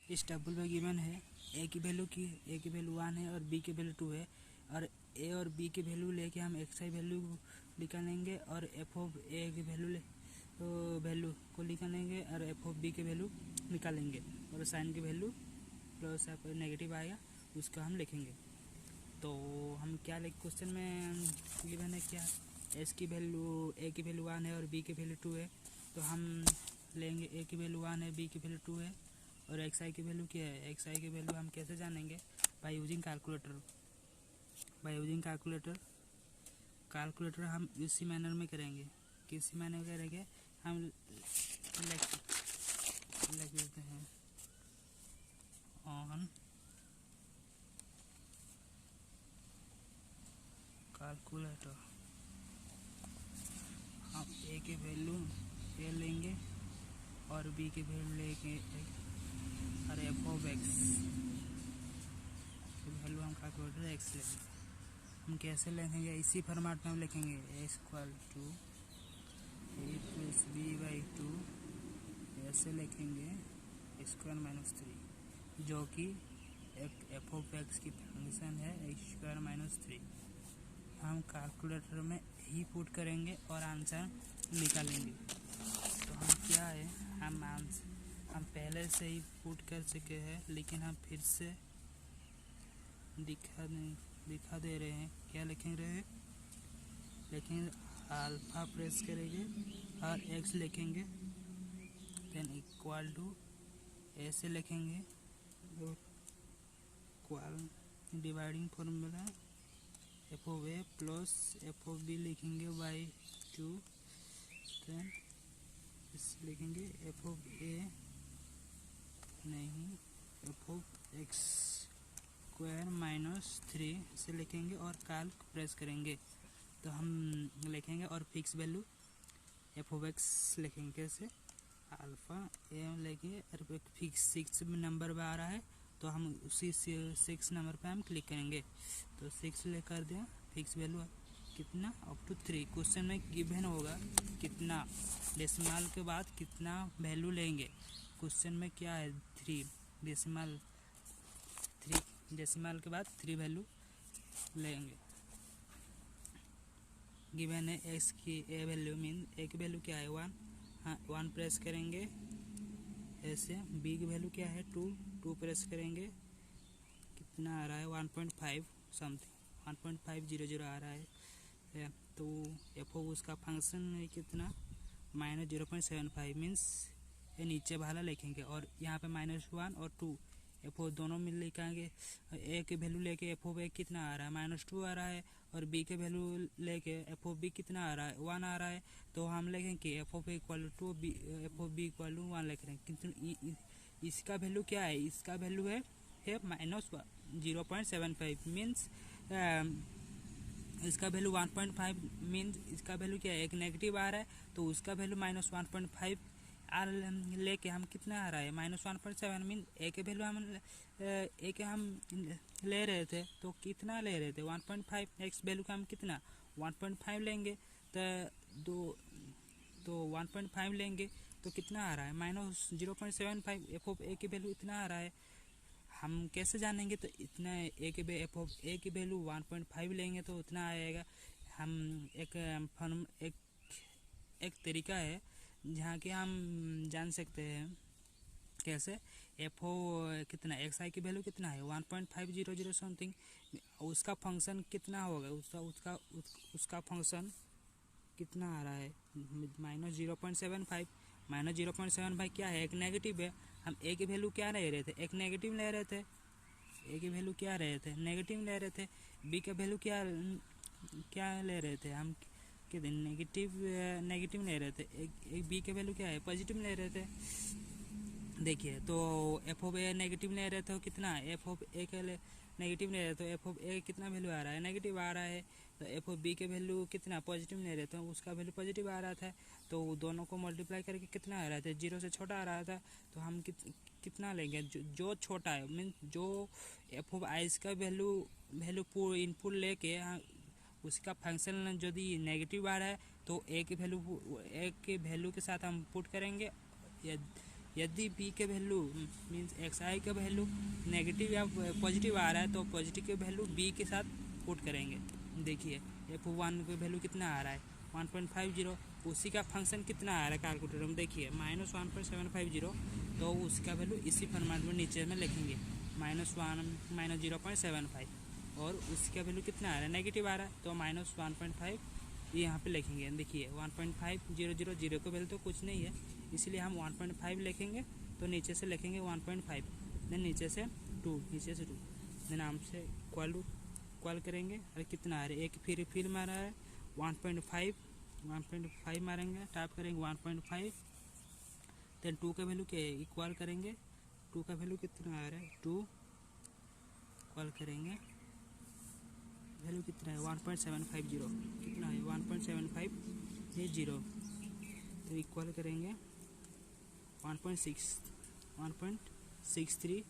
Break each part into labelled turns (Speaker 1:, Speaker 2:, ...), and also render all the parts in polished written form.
Speaker 1: इस टेबल में गिवन है ए की वैल्यू 1 है और बी की वैल्यू 2 है, और ए और बी की वैल्यू लेके हम एक्स आई वैल्यू निकालेंगे और एफ ऑफ ए की वैल्यू को निकालेंगे और एफ ऑफ बी की वैल्यू निकालेंगे, और साइन की वैल्यू प्लस नेगेटिव आएगा उसका हम लिखेंगे। तो हम क्या क्वेश्चन में गिवन है क्या, एस की वैल्यू ए की वैल्यू 1 है और बी की वैल्यू 2 है, तो हम लेंगे ए की वैल्यू 1 है, बी की वैल्यू 2 है, और एक्स आई की वैल्यू क्या है, एक्स आई की वैल्यू हम कैसे जानेंगे, बाय यूजिंग कैलकुलेटर हम इसी मैनर में करेंगे। किसी मैनर में करेंगे, हम लिख देते हैं ऑन कैलकुलेटर। हम ए की वैल्यू ए लेंगे और बी की वैल्यू लेंगे और एफ ऑफ एक्स की वैल्यू हम कैलकुलेटर एक्स लेंगे। हम कैसे लिखेंगे, इसी फॉर्मेट में हम लिखेंगे A equal to A plus B by 2, ऐसे लिखेंगे स्क्वायर माइनस 3, जो कि एक एफ ऑफ एक्स की फंक्शन है स्क्वायर माइनस 3। हम कैलकुलेटर में ही पुट करेंगे और आंसर निकालेंगे। तो हम क्या है, हम पहले से ही पुट कर चुके हैं, लेकिन हम फिर से दिखा दे रहे हैं। क्या लिखेंगे, लेकिन अल्फा प्रेस करेंगे और एक्स लिखेंगे, देन इक्वल टू ऐसे लिखेंगे, equal dividing formula F of A plus F of B लिखेंगे बाई 2, देन इसे लिखेंगे एफ ऑफ ए नहीं F of X square minus 3 से लिखेंगे और कैल्क प्रेस करेंगे। तो हम लिखेंगे और fix value F of x लिखेंगे, कैसे अल्फा ए लेके और फिक्स 6 नंबर पे आ रहा है, तो हम उसी 6 नंबर पे हम क्लिक करेंगे। तो 6 लेकर दें, फिक्स वैल्यू कितना अप टू 3। क्वेश्चन में गिवन होगा कितना डेसिमल के बाद कितना वैल्यू लेंगे। क्वेश्चन में क्या है 3 डेसिमल के बाद 3 वैल्यू लेंगे। गिवन है एक्स की ए वैल्यू मीन ए की वैल्यू क्या है 1, हाँ 1 प्रेस करेंगे ऐसे। बी की वैल्यू क्या है 2 प्रेस करेंगे, कितना आ रहा है 1.5 समथिंग 1.500 आ रहा है। तो एफ ऑफ उसका फंक्शन है कितना -0.75 मीन्स ये नीचे वाला लिखेंगे, और यहाँ पे -1 और 2 एफ ओ दोनों मिल लिखेंगे। ए के वैल्यू लेके एफ ओ बी कितना आ रहा है -2 आ रहा है, और बी के वैल्यू लेके एफ ओ बी कितना आ रहा है 1 आ रहा है। तो हम लिखेंगे F of B equal to F of B equal to 1 लिख रहे हैं, किंतु इसका वैल्यू क्या है, इसका वैल्यू है -0.75 मीन्स इसका वैल्यू 1.5 मीन्स इसका वैल्यू क्या है, एक नेगेटिव आ रहा है, तो उसका वैल्यू -1.5 आर लेके हम कितना आ रहा है -1.7 मीन ए के वैल्यू हम ले रहे थे, तो कितना ले रहे थे 1.5, एक्स वैल्यू का हम कितना 1.5 लेंगे, तो 1.5 लेंगे तो कितना आ रहा है -0.75। एफ ऑफ ए की वैल्यू इतना आ रहा है। हम कैसे जानेंगे, तो इतना एफ ऑफ ए की वैल्यू 1.5 लेंगे तो उतना आएगा। हम एक तरीका है जहाँ कि हम जान सकते हैं कैसे एफ ओ कितना एक्स आई की वैल्यू कितना है 1.500 समथिंग, उसका फंक्शन कितना होगा, उसका फंक्शन कितना आ रहा है -0.75। -0.75 क्या है, एक नेगेटिव है। हम ए की वैल्यू क्या ले रहे थे, एक नेगेटिव ले रहे थे, ए की वैल्यू क्या रहे थे नेगेटिव ले रहे थे। बी का वैल्यू क्या ले रहे थे हम के दिन नेगेटिव ले रहे थे, एक बी के वैल्यू क्या है पॉजिटिव ले रहे थे। देखिए तो एफ ऑफ ए नेगेटिव ले रहे थे, कितना एफ ऑफ ए के नेगेटिव ले रहे थे, एफ ऑफ ए कितना वैल्यू आ रहा है नेगेटिव आ रहा है। तो एफ ऑफ बी के वैल्यू कितना पॉजिटिव ले रहे थे, उसका वैल्यू पॉजिटिव आ रहा था, तो दोनों को मल्टीप्लाई करके कितना आ रहा था 0 से छोटा आ रहा था। तो हम कितना लेंगे जो छोटा है मीन जो एफ ऑफ आई का वैल्यू इनपुट लेके उसका फंक्शन यदि नेगेटिव आ रहा है तो ए के वैल्यू के साथ हम पुट करेंगे, यदि बी के वैल्यू मीन्स एक्स आई का वैल्यू नेगेटिव या पॉजिटिव आ रहा है तो पॉजिटिव के वैल्यू बी के साथ पुट करेंगे। देखिए F1 का वैल्यू कितना आ रहा है 1.50, उसी का फंक्शन कितना आ रहा है कैलकुलेटर में देखिए -1.750, तो उसका वैल्यू इसी फॉर्मेट में नीचे में लिखेंगे -1 -0.75, और उसका वैल्यू कितना आ रहा है नेगेटिव आ रहा है तो -1.5 यहाँ पे लिखेंगे। देखिए 1.5000 का वैल्यू तो कुछ नहीं है, इसलिए हम 1.5 लिखेंगे, तो नीचे से लिखेंगे 1.5, देन नीचे से 2, देन हम से इक्वल करेंगे। अरे कितना आ रहा है एक फिर मारा है 1.5 मारेंगे, टाइप करेंगे 1.5, देन 2 का वैल्यू क्या है इक्वल करेंगे, 2 का वैल्यू कितना आ रहा है 2 इक्वल करेंगे, वैल्यू कितना है 1.750, कितना है 1.750, तो इक्वल करेंगे 1.63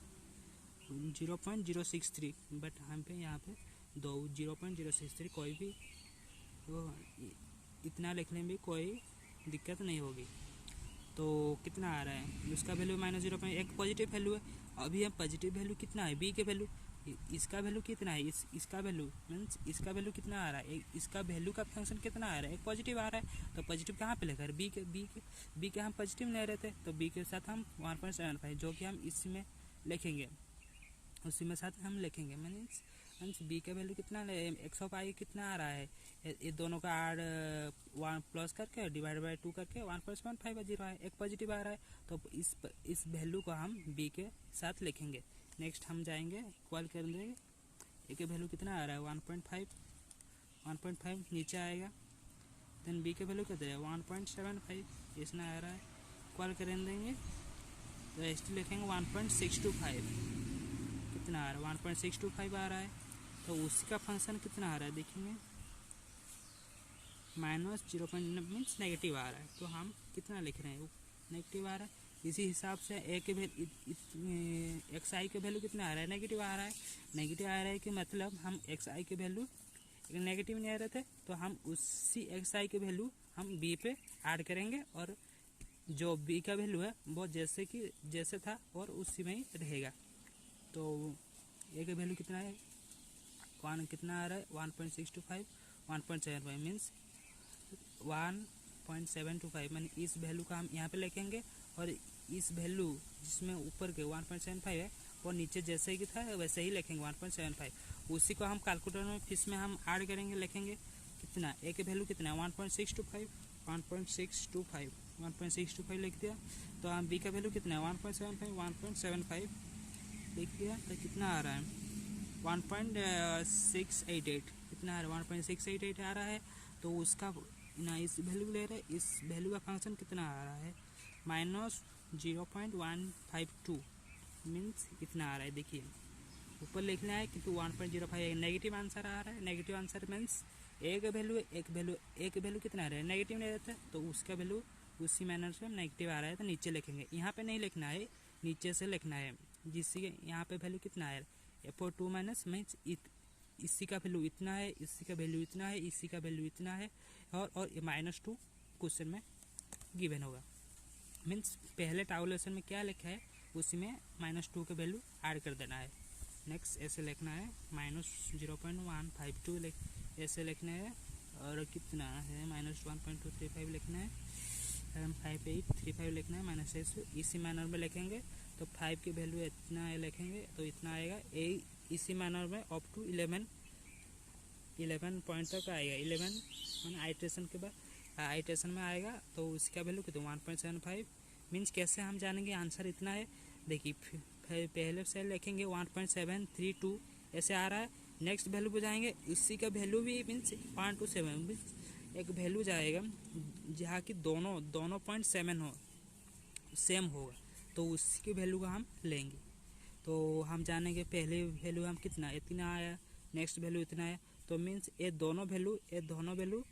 Speaker 1: 0.063, बट हम पे यहाँ पे 0.063 कोई भी तो इतना लिखने में भी कोई दिक्कत नहीं होगी। तो कितना आ रहा है उसका वैल्यू -0. एक पॉजिटिव वैल्यू है, अभी हम पॉजिटिव वैल्यू कितना है बी के वैल्यू, इसका वैल्यू कितना है इसका वैल्यू मीन्स इसका वैल्यू कितना आ रहा है, इसका वैल्यू का फंक्शन कितना आ रहा है एक पॉजिटिव आ रहा है, तो पॉजिटिव कहाँ पे लेकर बी के हम पॉजिटिव ले रहे थे, तो बी के साथ हम 1.75 जो कि हम इसमें लिखेंगे, उसी में साथ हम लिखेंगे मीन्स बी का वैल्यू कितना 100 कितना आ रहा है, ये दोनों का आर 1 प्लस करके डिवाइड बाई 2 करके 1.75 है, एक पॉजिटिव आ रहा है, तो इस वैल्यू को हम बी के साथ लिखेंगे। नेक्स्ट हम जाएंगे इक्वल कर देंगे, ए के वैल्यू कितना आ रहा है 1.5 नीचे आएगा, देन बी के वैल्यू कितना है 1.75 इसमें आ रहा है, इक्वल कर देंगे, तो एस लिखेंगे 1.625, कितना आ रहा है 1.625 आ रहा है, तो उसी का फंक्शन कितना आ रहा है देखेंगे -0 मीन्स नेगेटिव आ रहा है, तो हम कितना लिख रहे हैं नेगेटिव आ रहा है। इसी हिसाब से ए के एक्स आई के वैल्यू कितना आ रहा है नेगेटिव आ रहा है, नेगेटिव आ रहा है कि मतलब हम एक्स आई के वैल्यू नेगेटिव नहीं आ रहे थे, तो हम उसी एक्स आई के वैल्यू हम बी पे ऐड करेंगे, और जो बी का वैल्यू है वो जैसे था और उसी में ही रहेगा। तो ए का वैल्यू कितना है कितना आ रहा है 1.625 1.75 मीन्स 1.725, मैंने इस वैल्यू का हम यहाँ पे लिखेंगे, और इस वैल्यू जिसमें ऊपर के 1.75 है वो नीचे जैसे ही था वैसे ही लिखेंगे 1.75, उसी को हम कैलकुलेटर में फिर में हम ऐड करेंगे, लिखेंगे कितना ए के वैल्यू कितना है 1.625 लिख दिया, तो हम बी का वैल्यू कितना है 1.75 लिख दिया, तो कितना आ रहा है 1.688, कितना आ रहा है 1.688 आ रहा है, तो उसका ना इस वैल्यू ले रहे, इस वैल्यू का फंक्शन कितना आ रहा है -0.152 मीन्स इतना आ रहा है। देखिए ऊपर लिखना है कि 1.05 नेगेटिव आंसर आ रहा है, नेगेटिव आंसर मीन्स ए का वैल्यू एक वैल्यू कितना आ रहा है नेगेटिव नहीं रहता, तो उसका वैल्यू उसी मैनर से नेगेटिव आ रहा है, तो नीचे लिखेंगे, यहाँ पे नहीं लिखना है नीचे से लिखना है, जिससे यहाँ पे वैल्यू कितना है F2 माइनस मीन्स इसी का वैल्यू इतना है, इसी का वैल्यू इतना है, इसी का वैल्यू इतना है, और -2 क्वेश्चन में गिवन होगा, मीन्स पहले टाउलेशन में क्या लिखा है उसी में -2 का वैल्यू ऐड कर देना है। नेक्स्ट ऐसे लिखना है -0.152 ऐसे लिखना है, और कितना है -1.235 लिखना है, 5835 लिखना है माइनस ऐसे इसी मैनर में लिखेंगे, तो 5 की वैल्यू इतना लिखेंगे तो इतना आएगा, ए इसी मैनर में अप टू 11 पॉइंट तक आएगा, 11 मैंने आइट्रेशन के बाद आइट्रेशन में आएगा, तो उसका वैल्यू कितना 1.75 मीन्स कैसे हम जानेंगे आंसर इतना है। देखिए पहले से लिखेंगे 1.732 ऐसे आ रहा है, नेक्स्ट वैल्यू पे जाएंगे, इसी का वैल्यू भी मीन्स 0.27 मीन्स एक वैल्यू जाएगा जहाँ की दोनों 0.7 हो सेम होगा, तो उसकी वैल्यू का हम लेंगे, तो हम जानेंगे पहले वैल्यू हम कितना इतना आया, नेक्स्ट वैल्यू इतना है, तो मीन्स ये दोनों वैल्यू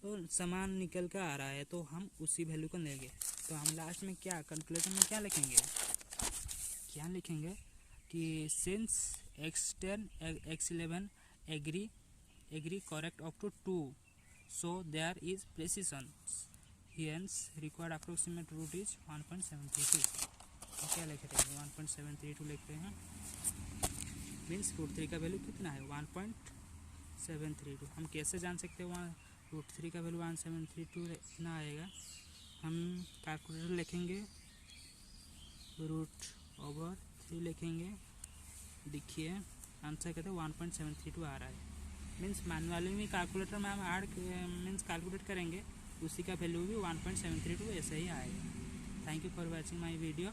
Speaker 1: तो समान निकल कर आ रहा है, तो हम उसी वैल्यू को लेंगे। तो हम लास्ट में क्या कंक्लूजन में क्या लिखेंगे कि since x10 x11 agree correct up to 2, so there is precision, hence required approximate root is 1.732। क्या लिखते हैं 1.732 लिखते हैं, मीन्स √3 का वैल्यू कितना है 1.732। हम कैसे जान सकते हैं वहाँ √3 का वैल्यू 1732 इतना आएगा? हम कैलकुलेटर लिखेंगे, √3 लिखेंगे, देखिए आंसर कहते हैं 1.732 आ रहा है। मीन्स मैनुअली में कैलकुलेटर में हम मीन्स कैलकुलेट करेंगे, उसी का वैल्यू भी 1.732 ऐसे ही आएगा। Thank you for watching my video.